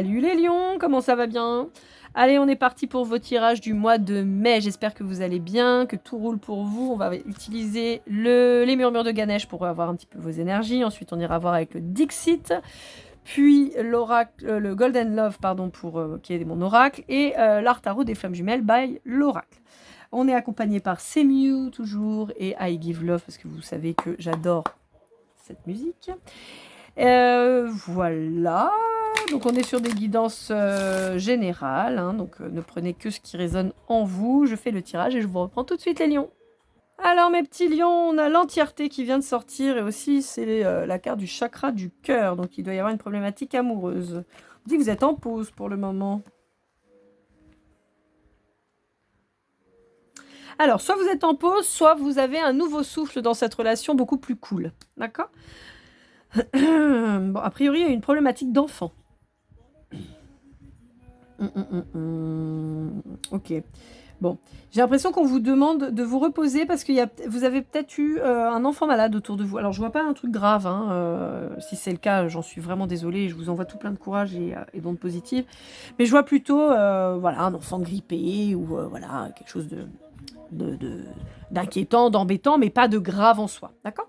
Salut les lions, comment ça va bien? Allez, on est parti pour vos tirages du mois de mai. J'espère que vous allez bien, que tout roule pour vous. On va utiliser les murmures de Ganesh pour avoir un petit peu vos énergies. Ensuite, on ira voir avec le Dixit, puis l'oracle, le Golden Love, pardon, pour qui est mon oracle, et l'art tarot des flammes jumelles by l'oracle. On est accompagné par Semiu toujours et I Give Love parce que vous savez que j'adore cette musique. Voilà, donc on est sur des guidances générales, hein, donc ne prenez que ce qui résonne en vous. Je fais le tirage et je vous reprends tout de suite les lions. Alors mes petits lions, on a l'entièreté qui vient de sortir et aussi c'est la carte du chakra du cœur, donc il doit y avoir une problématique amoureuse. On dit que vous êtes en pause pour le moment. Alors, soit vous êtes en pause, soit vous avez un nouveau souffle dans cette relation beaucoup plus cool, d'accord? Bon, a priori, il y a une problématique d'enfant. Ok. Bon, j'ai l'impression qu'on vous demande de vous reposer parce que vous avez peut-être eu un enfant malade autour de vous. Alors, je vois pas un truc grave. Hein, si c'est le cas, j'en suis vraiment désolée. Je vous envoie tout plein de courage et d'ondes positives. Mais je vois plutôt voilà, un enfant grippé ou voilà, quelque chose d'inquiétant, d'embêtant, mais pas de grave en soi. D'accord ?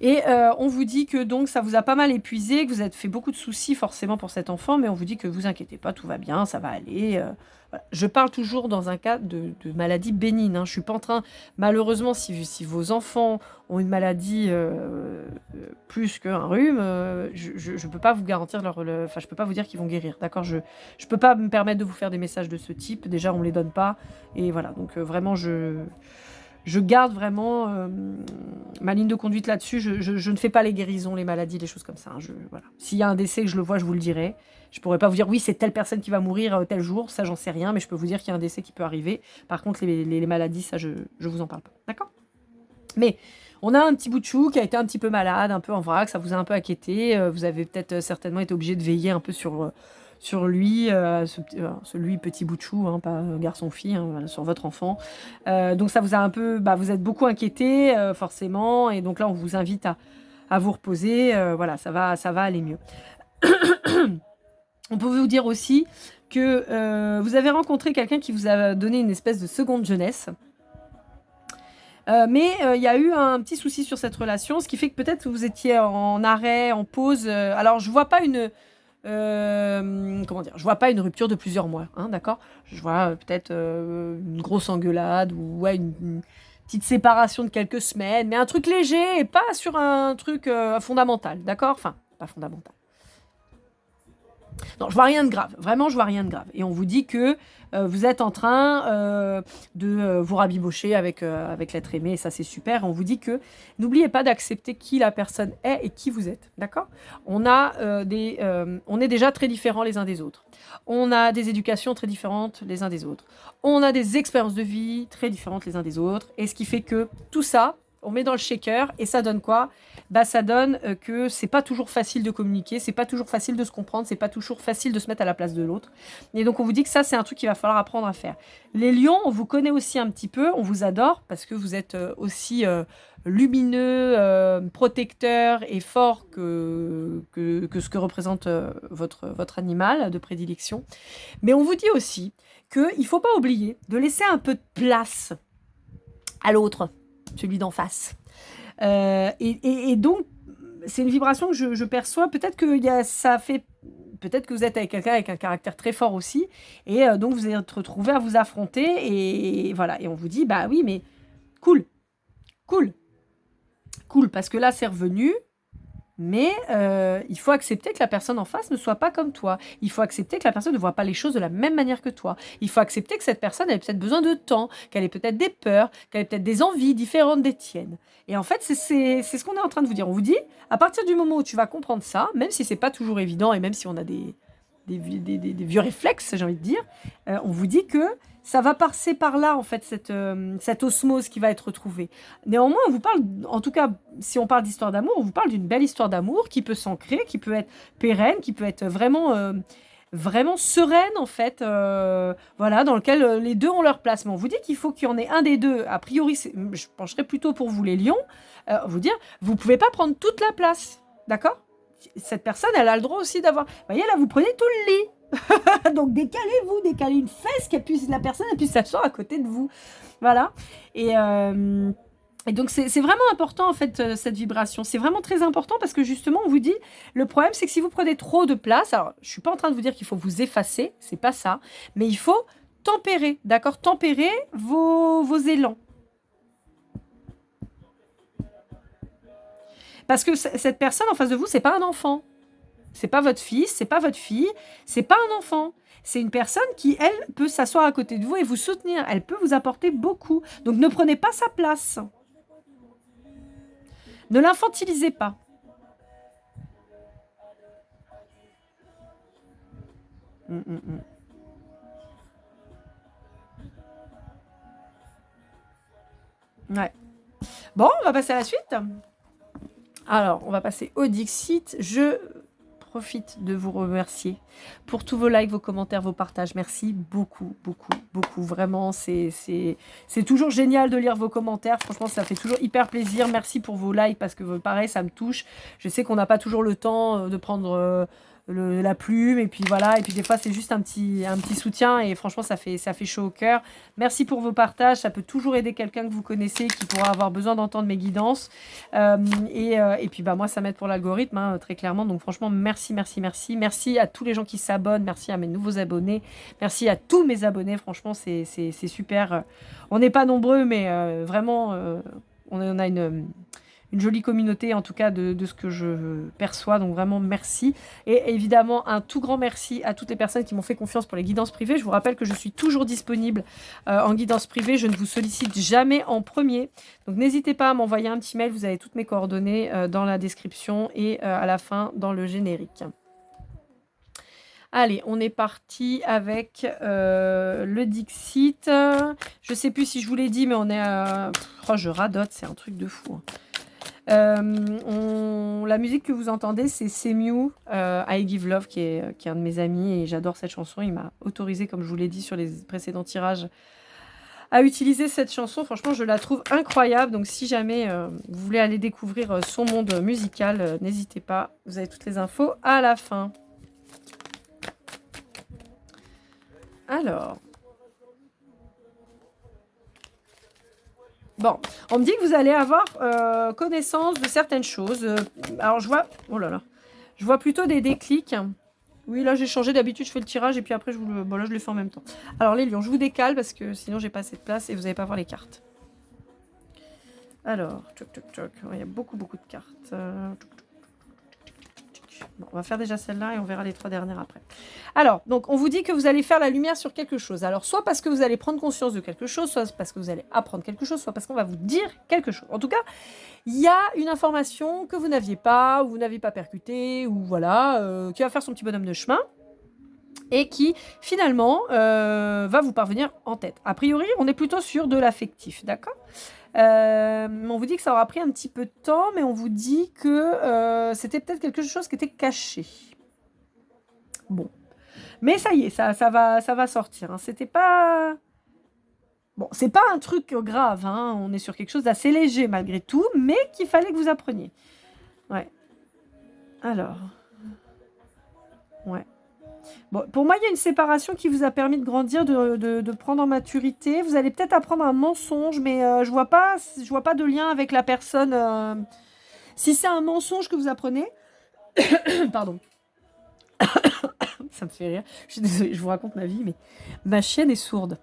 Et on vous dit que donc ça vous a pas mal épuisé, que vous avez fait beaucoup de soucis forcément pour cet enfant, mais on vous dit que vous inquiétez pas, tout va bien, ça va aller. Voilà. Je parle toujours dans un cas de maladie bénigne. Hein. Je suis pas en train, malheureusement, si vos enfants ont une maladie plus qu'un rhume, je peux pas vous garantir je peux pas vous dire qu'ils vont guérir. D'accord, je peux pas me permettre de vous faire des messages de ce type. Déjà, on les donne pas. Et voilà, donc vraiment je garde vraiment ma ligne de conduite là-dessus. Je ne fais pas les guérisons, les maladies, les choses comme ça. Hein. Voilà. S'il y a un décès que je le vois, je vous le dirai. Je pourrais pas vous dire oui, c'est telle personne qui va mourir tel jour, ça j'en sais rien, mais je peux vous dire qu'il y a un décès qui peut arriver. Par contre, les maladies, ça je vous en parle pas. D'accord ? Mais on a un petit bout de chou qui a été un petit peu malade, un peu en vrac, ça vous a un peu inquiété. Vous avez peut-être certainement été obligé de veiller un peu sur lui, celui petit bout de chou, hein, pas garçon-fille, hein, voilà, sur votre enfant. Donc ça vous a un peu, vous êtes beaucoup inquiété forcément, et donc là on vous invite à vous reposer. Voilà, ça va aller mieux. On peut vous dire aussi que vous avez rencontré quelqu'un qui vous a donné une espèce de seconde jeunesse. Mais il y a eu un petit souci sur cette relation, ce qui fait que peut-être vous étiez en arrêt, en pause. Alors je vois pas je vois pas une rupture de plusieurs mois, hein, d'accord ? Je vois peut-être une grosse engueulade ou ouais, une petite séparation de quelques semaines, mais un truc léger et pas sur un truc fondamental, d'accord ? Enfin, pas fondamental. Non, je vois rien de grave. Vraiment, je vois rien de grave. Et on vous dit que vous êtes en train de vous rabibocher avec l'être aimé, et ça c'est super. On vous dit que n'oubliez pas d'accepter qui la personne est et qui vous êtes. D'accord ? On est déjà très différents les uns des autres. On a des éducations très différentes les uns des autres. On a des expériences de vie très différentes les uns des autres. Et ce qui fait que tout ça, on met dans le shaker et ça donne quoi ? Ça donne que c'est pas toujours facile de communiquer, c'est pas toujours facile de se comprendre, c'est pas toujours facile de se mettre à la place de l'autre. Et donc on vous dit que ça c'est un truc qu'il va falloir apprendre à faire. Les lions, on vous connaît aussi un petit peu, on vous adore parce que vous êtes aussi lumineux, protecteur et fort que ce que représente votre animal de prédilection. Mais on vous dit aussi qu'il faut pas oublier de laisser un peu de place à l'autre, celui d'en face. Et donc, c'est une vibration que je perçois. Peut-être que ça fait... Peut-être que vous êtes avec quelqu'un avec un caractère très fort aussi. Et donc, vous êtes retrouvés à vous affronter. Et voilà. Et on vous dit, bah oui, mais cool. Cool. Cool, parce que là, c'est revenu. Mais il faut accepter que la personne en face ne soit pas comme toi. Il faut accepter que la personne ne voit pas les choses de la même manière que toi. Il faut accepter que cette personne ait peut-être besoin de temps, qu'elle ait peut-être des peurs, qu'elle ait peut-être des envies différentes des tiennes. Et en fait, c'est ce qu'on est en train de vous dire. On vous dit, à partir du moment où tu vas comprendre ça, même si c'est pas toujours évident et même si on a des vieux réflexes, j'ai envie de dire, on vous dit que ça va passer par là, en fait, cette osmose qui va être retrouvée. Néanmoins, on vous parle, en tout cas, si on parle d'histoire d'amour, on vous parle d'une belle histoire d'amour qui peut s'ancrer, qui peut être pérenne, qui peut être vraiment sereine, en fait, voilà, dans lequel les deux ont leur place. Mais on vous dit qu'il faut qu'il y en ait un des deux. A priori, je pencherais plutôt pour vous, les lions, vous dire, vous pouvez pas prendre toute la place, d'accord ? cette personne, elle a le droit aussi d'avoir... Vous voyez, là, vous prenez tout le lit. Donc, décalez-vous, décalez une fesse, la personne elle puisse s'asseoir à côté de vous. Voilà. Et donc, c'est vraiment important, en fait, cette vibration. C'est vraiment très important parce que, justement, on vous dit, le problème, c'est que si vous prenez trop de place, alors, je suis pas en train de vous dire qu'il faut vous effacer, c'est pas ça, mais il faut tempérer, d'accord? Tempérer vos élans. Parce que cette personne en face de vous, c'est pas un enfant. C'est pas votre fils, c'est pas votre fille, c'est pas un enfant. C'est une personne qui, elle, peut s'asseoir à côté de vous et vous soutenir. Elle peut vous apporter beaucoup. Donc, ne prenez pas sa place. Ne l'infantilisez pas. Ouais. Bon, on va passer à la suite. Alors, on va passer au Dixit. Je profite de vous remercier pour tous vos likes, vos commentaires, vos partages. Merci beaucoup, beaucoup, beaucoup. Vraiment, c'est toujours génial de lire vos commentaires. Franchement, ça fait toujours hyper plaisir. Merci pour vos likes parce que pareil, ça me touche. Je sais qu'on n'a pas toujours le temps de prendre la plume et puis voilà. Et puis des fois, c'est juste un petit soutien et franchement, ça fait chaud au cœur. Merci pour vos partages. Ça peut toujours aider quelqu'un que vous connaissez qui pourra avoir besoin d'entendre mes guidances. Et puis, moi, ça m'aide pour l'algorithme, hein, très clairement. Donc, franchement, merci, merci, merci. Merci à tous les gens qui s'abonnent. Merci à mes nouveaux abonnés. Merci à tous mes abonnés. Franchement, c'est super. On n'est pas nombreux, mais vraiment, on a une jolie communauté, en tout cas, de ce que je perçois. Donc, vraiment, merci. Et évidemment, un tout grand merci à toutes les personnes qui m'ont fait confiance pour les guidances privées. Je vous rappelle que je suis toujours disponible en guidance privée. Je ne vous sollicite jamais en premier. Donc, n'hésitez pas à m'envoyer un petit mail. Vous avez toutes mes coordonnées dans la description et à la fin dans le générique. Allez, on est parti avec le Dixit. Je ne sais plus si je vous l'ai dit, mais on est à... Oh, je radote, c'est un truc de fou. Hein. La musique que vous entendez, c'est Semiu, I Give Love, qui est un de mes amis, et j'adore cette chanson. Il m'a autorisé, comme je vous l'ai dit sur les précédents tirages, à utiliser cette chanson. Franchement, je la trouve incroyable. Donc, si jamais vous voulez aller découvrir son monde musical, n'hésitez pas. Vous avez toutes les infos à la fin. Alors... Bon, on me dit que vous allez avoir connaissance de certaines choses. Alors, je vois... Oh là là. Je vois plutôt des déclics. Oui, là, j'ai changé. D'habitude, je fais le tirage et puis après, bon, là, je le fais en même temps. Alors, les lions, je vous décale parce que sinon, j'ai pas assez de place et vous n'allez pas voir les cartes. Alors, tchoc, tchoc, tchoc. Il y a beaucoup, beaucoup de cartes. Bon, on va faire déjà celle-là et on verra les 3 dernières après. Alors, donc, on vous dit que vous allez faire la lumière sur quelque chose. Alors, soit parce que vous allez prendre conscience de quelque chose, soit parce que vous allez apprendre quelque chose, soit parce qu'on va vous dire quelque chose. En tout cas, il y a une information que vous n'aviez pas, ou vous n'avez pas percutée, ou voilà, qui va faire son petit bonhomme de chemin et qui, finalement, va vous parvenir en tête. A priori, on est plutôt sur de l'affectif, d'accord ? On vous dit que ça aura pris un petit peu de temps, mais on vous dit que c'était peut-être quelque chose qui était caché. Bon. Mais ça y est, ça va sortir. Hein. C'était pas... Bon, c'est pas un truc grave. Hein. On est sur quelque chose d'assez léger malgré tout, mais qu'il fallait que vous appreniez. Ouais. Alors. Ouais. Bon, pour moi, il y a une séparation qui vous a permis de grandir, de prendre en maturité. Vous allez peut-être apprendre un mensonge, mais je vois pas de lien avec la personne. Si c'est un mensonge que vous apprenez, pardon, ça me fait rire. Je suis désolée, je vous raconte ma vie, mais ma chienne est sourde.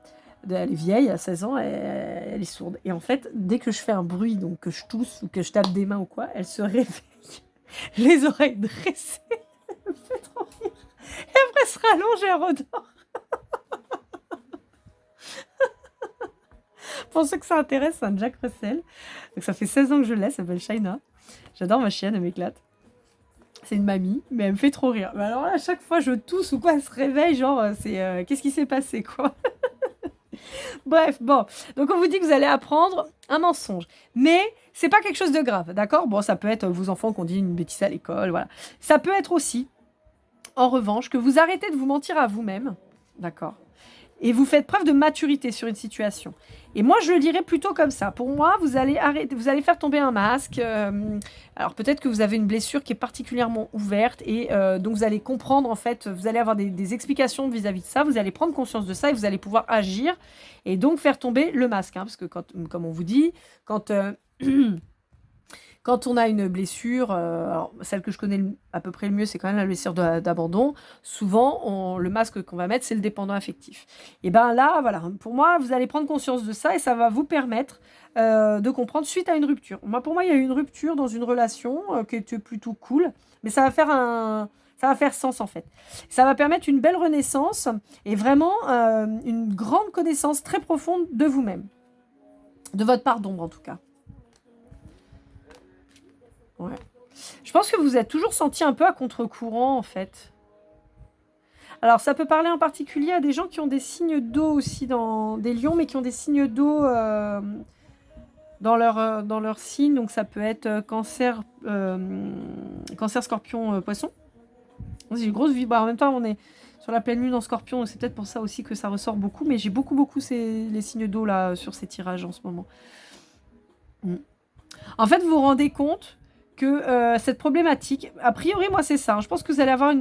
Elle est vieille, à 16 ans, elle est sourde. Et en fait, dès que je fais un bruit, donc que je tousse ou que je tape des mains ou quoi, elle se réveille, les oreilles dressées. Elle me fait trop rire. Et après, elle se rallonge et elle redort. Pour ceux que ça intéresse, c'est un Jack Russell. Donc, ça fait 16 ans que je l'ai, elle s'appelle Shaina. J'adore ma chienne, elle m'éclate. C'est une mamie, mais elle me fait trop rire. Mais alors là, à chaque fois, je tousse ou quoi, elle se réveille, genre, c'est... qu'est-ce qui s'est passé, quoi? Bref, bon. Donc, on vous dit que vous allez apprendre un mensonge. Mais c'est pas quelque chose de grave, d'accord? Bon, ça peut être vos enfants qui ont dit une bêtise à l'école, voilà. Ça peut être aussi, en revanche, que vous arrêtez de vous mentir à vous-même, d'accord? Et vous faites preuve de maturité sur une situation. Et moi, je le dirais plutôt comme ça. Pour moi, vous allez faire tomber un masque. Alors peut-être que vous avez une blessure qui est particulièrement ouverte et donc vous allez comprendre en fait, vous allez avoir des explications vis-à-vis de ça. Vous allez prendre conscience de ça et vous allez pouvoir agir et donc faire tomber le masque. Hein, parce que comme on vous dit, quand quand on a une blessure, alors celle que je connais à peu près le mieux, c'est quand même la blessure d'abandon. Souvent, le masque qu'on va mettre, c'est le dépendant affectif. Et bien là, voilà, pour moi, vous allez prendre conscience de ça et ça va vous permettre de comprendre suite à une rupture. Pour moi, il y a eu une rupture dans une relation qui était plutôt cool, mais ça va faire sens en fait. Ça va permettre une belle renaissance et vraiment une grande connaissance très profonde de vous-même, de votre part d'ombre en tout cas. Ouais. Je pense que vous êtes toujours senti un peu à contre-courant, en fait. Alors, ça peut parler en particulier à des gens qui ont des signes d'eau aussi, dans des lions, mais qui ont des signes d'eau dans leur signe. Donc, ça peut être cancer, scorpion, poisson. C'est une grosse vie. Bah, en même temps, on est sur la pleine lune en scorpion. C'est peut-être pour ça aussi que ça ressort beaucoup. Mais j'ai beaucoup les signes d'eau là sur ces tirages en ce moment. En fait, vous vous rendez compte que cette problématique, a priori, moi, c'est ça. Je pense que vous allez avoir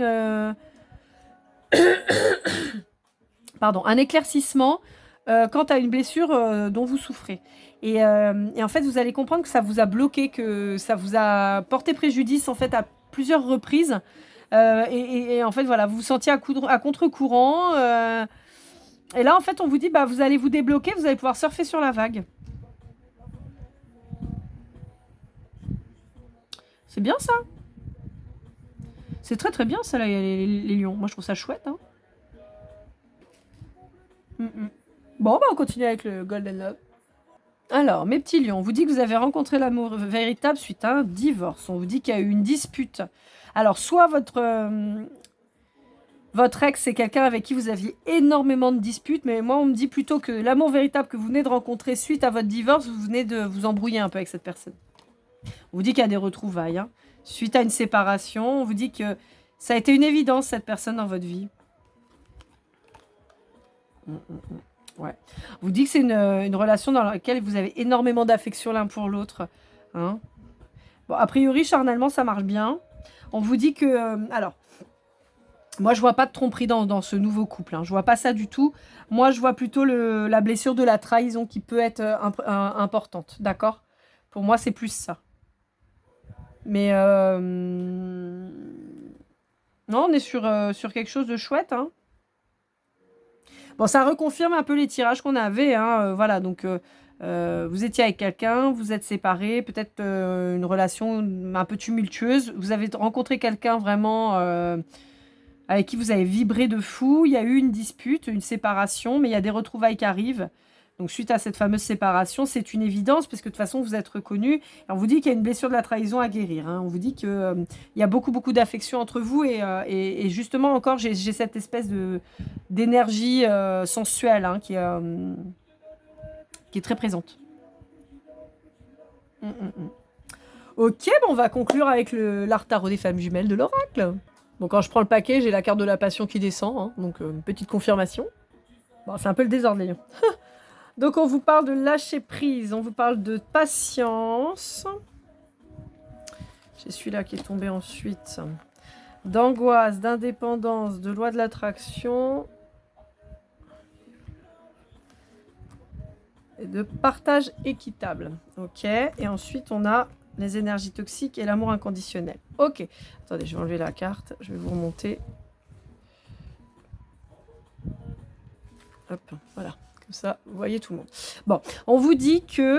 un éclaircissement quant à une blessure dont vous souffrez. Et en fait, vous allez comprendre que ça vous a bloqué, que ça vous a porté préjudice en fait à plusieurs reprises. Et en fait, voilà, vous vous sentiez à contre-courant. Et là, en fait, on vous dit, vous allez vous débloquer, vous allez pouvoir surfer sur la vague. C'est bien ça. C'est très très bien ça, là, les lions. Moi, je trouve ça chouette. Hein. Bon, on continue avec le Golden Love. Alors, mes petits lions, on vous dit que vous avez rencontré l'amour véritable suite à un divorce. On vous dit qu'il y a eu une dispute. Alors, soit votre ex, c'est quelqu'un avec qui vous aviez énormément de disputes, mais moi, on me dit plutôt que l'amour véritable que vous venez de rencontrer suite à votre divorce, vous venez de vous embrouiller un peu avec cette personne. On vous dit qu'il y a des retrouvailles. Hein. Suite à une séparation, on vous dit que ça a été une évidence, cette personne dans votre vie. Ouais. On vous dit que c'est une relation dans laquelle vous avez énormément d'affection l'un pour l'autre. Hein. Bon, a priori, charnellement, ça marche bien. On vous dit que... alors, moi, je vois pas de tromperie dans ce nouveau couple. Hein. Je vois pas ça du tout. Moi, je vois plutôt la blessure de la trahison qui peut être importante. D'accord ? Pour moi, c'est plus ça. Mais non, on est sur quelque chose de chouette. Hein. Bon, ça reconfirme un peu les tirages qu'on avait. Hein. Voilà, donc vous étiez avec quelqu'un, vous êtes séparés, peut-être une relation un peu tumultueuse. Vous avez rencontré quelqu'un vraiment avec qui vous avez vibré de fou. Il y a eu une dispute, une séparation, mais il y a des retrouvailles qui arrivent. Donc, suite à cette fameuse séparation, c'est une évidence, parce que de toute façon, vous êtes reconnus. On vous dit qu'il y a une blessure de la trahison à guérir. Hein. On vous dit qu'il y a beaucoup, beaucoup d'affection entre vous. Et justement, encore, j'ai cette espèce d'énergie sensuelle hein, qui est très présente. Ok, on va conclure avec l'art tarot des femmes jumelles de l'oracle. Bon, quand je prends le paquet, j'ai la carte de la passion qui descend. Hein, donc, une petite confirmation. Bon, c'est un peu le désordre, les lions. Donc, on vous parle de lâcher prise, on vous parle de patience. J'ai celui-là qui est tombé ensuite. D'angoisse, d'indépendance, de loi de l'attraction. Et de partage équitable. Ok. Et ensuite, on a les énergies toxiques et l'amour inconditionnel. Ok. Attendez, je vais enlever la carte. Je vais vous remonter. Hop, voilà. Comme ça, vous voyez tout le monde. Bon, on vous dit que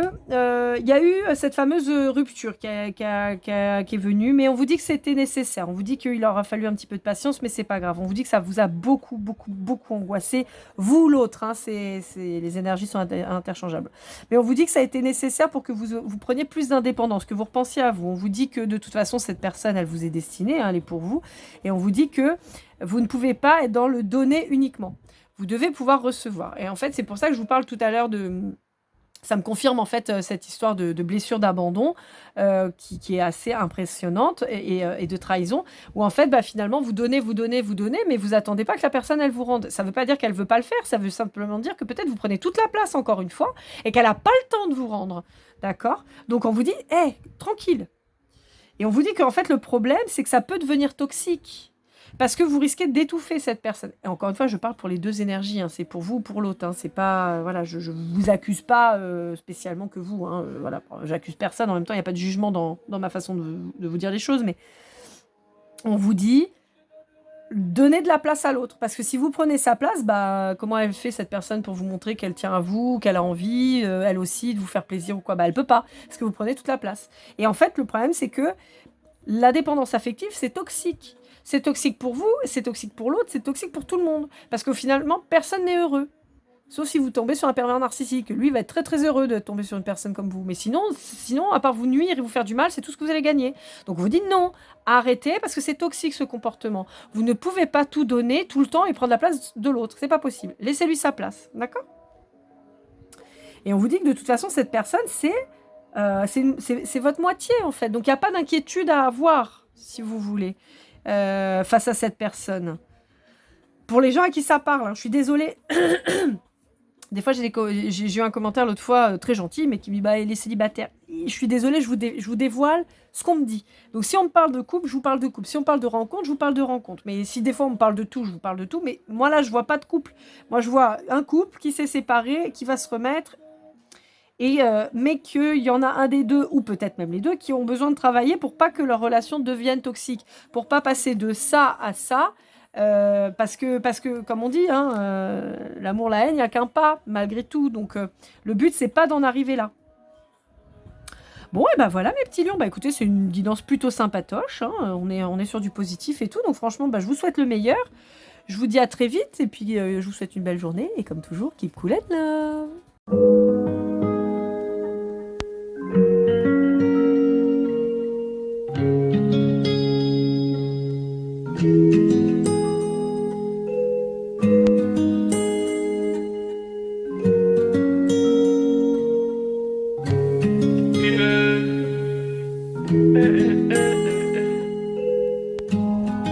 y a eu cette fameuse rupture qui est venue, mais on vous dit que c'était nécessaire. On vous dit qu'il aura fallu un petit peu de patience, mais c'est pas grave. On vous dit que ça vous a beaucoup, beaucoup, beaucoup angoissé. Vous ou l'autre, hein, les énergies sont interchangeables. Mais on vous dit que ça a été nécessaire pour que vous preniez plus d'indépendance, que vous repensiez à vous. On vous dit que de toute façon, cette personne, elle vous est destinée, hein, elle est pour vous. Et on vous dit que vous ne pouvez pas être dans le donner uniquement. Vous devez pouvoir recevoir. Et en fait, c'est pour ça que je vous parle tout à l'heure de Ça me confirme en fait cette histoire de blessure d'abandon qui est assez impressionnante et de trahison, où en fait finalement vous donnez, mais vous attendez pas que la personne elle vous rende. Ça veut pas dire qu'elle veut pas le faire, ça veut simplement dire que peut-être vous prenez toute la place encore une fois et qu'elle a pas le temps de vous rendre. D'accord? Donc on vous dit, tranquille. Et on vous dit qu'en fait le problème c'est que ça peut devenir toxique. Parce que vous risquez d'étouffer cette personne. Et encore une fois, je parle pour les deux énergies. Hein. C'est pour vous ou pour l'autre. Hein. C'est pas, voilà, je vous accuse pas spécialement que vous. Hein. Voilà, j'accuse personne. En même temps, il n'y a pas de jugement dans ma façon de vous dire les choses. Mais on vous dit, donnez de la place à l'autre. Parce que si vous prenez sa place, comment elle fait cette personne pour vous montrer qu'elle tient à vous, qu'elle a envie, elle aussi, de vous faire plaisir ou quoi? Elle peut pas. Parce que vous prenez toute la place. Et en fait, le problème, c'est que la dépendance affective, c'est toxique. C'est toxique pour vous, c'est toxique pour l'autre, c'est toxique pour tout le monde. Parce que finalement, personne n'est heureux. Sauf si vous tombez sur un pervers narcissique. Lui, il va être très très heureux de tomber sur une personne comme vous. Mais sinon, à part vous nuire et vous faire du mal, c'est tout ce que vous allez gagner. Donc vous dites non, arrêtez, parce que c'est toxique ce comportement. Vous ne pouvez pas tout donner tout le temps et prendre la place de l'autre. C'est pas possible. Laissez-lui sa place. D'accord? Et on vous dit que de toute façon, cette personne, c'est votre moitié en fait. Donc il n'y a pas d'inquiétude à avoir, si vous voulez. Face à cette personne. Pour les gens à qui ça parle, je suis désolée. Des fois, j'ai eu un commentaire l'autre fois très gentil, mais qui me dit il est célibataire. Je suis désolée, je vous dévoile ce qu'on me dit. Donc, si on me parle de couple, je vous parle de couple. Si on parle de rencontre, je vous parle de rencontre. Mais si des fois on me parle de tout, je vous parle de tout. Mais moi, là, je vois pas de couple. Moi, je vois un couple qui s'est séparé, qui va se remettre. Mais qu'il y en a un des deux, ou peut-être même les deux, qui ont besoin de travailler pour pas que leur relation devienne toxique, pour pas passer de ça à ça, parce que comme on dit, l'amour, la haine, il n'y a qu'un pas, malgré tout. Donc le but, c'est pas d'en arriver là. Bon, et voilà mes petits lions, écoutez, c'est une guidance plutôt sympatoche, on est sur du positif et tout, donc franchement, je vous souhaite le meilleur. Je vous dis à très vite, et puis je vous souhaite une belle journée, et comme toujours, keep cool and love.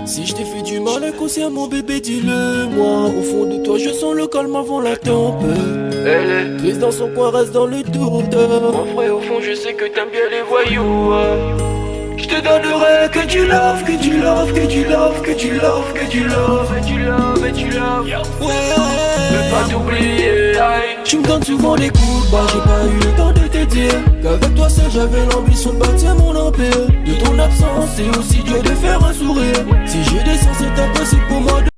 Si je t'ai fait du mal inconsciemment bébé dis-le moi. Au fond de toi je sens le calme avant la tempête. Elle est triste dans son coin, reste dans le doute. Mon frère au fond je sais que t'aimes bien les voyous. Je te donnerai que du love, que du love, que du love, que du love, que du love, et du love, et du love. Ouais, je veux pas t'oublier. Tu me donnes souvent des coups de barre, j'ai pas eu le temps de te dire qu'avec toi seul j'avais l'ambition de bâtir mon empire. De ton absence c'est aussi dur de faire un sourire. Si je descends c'est impossible pour moi de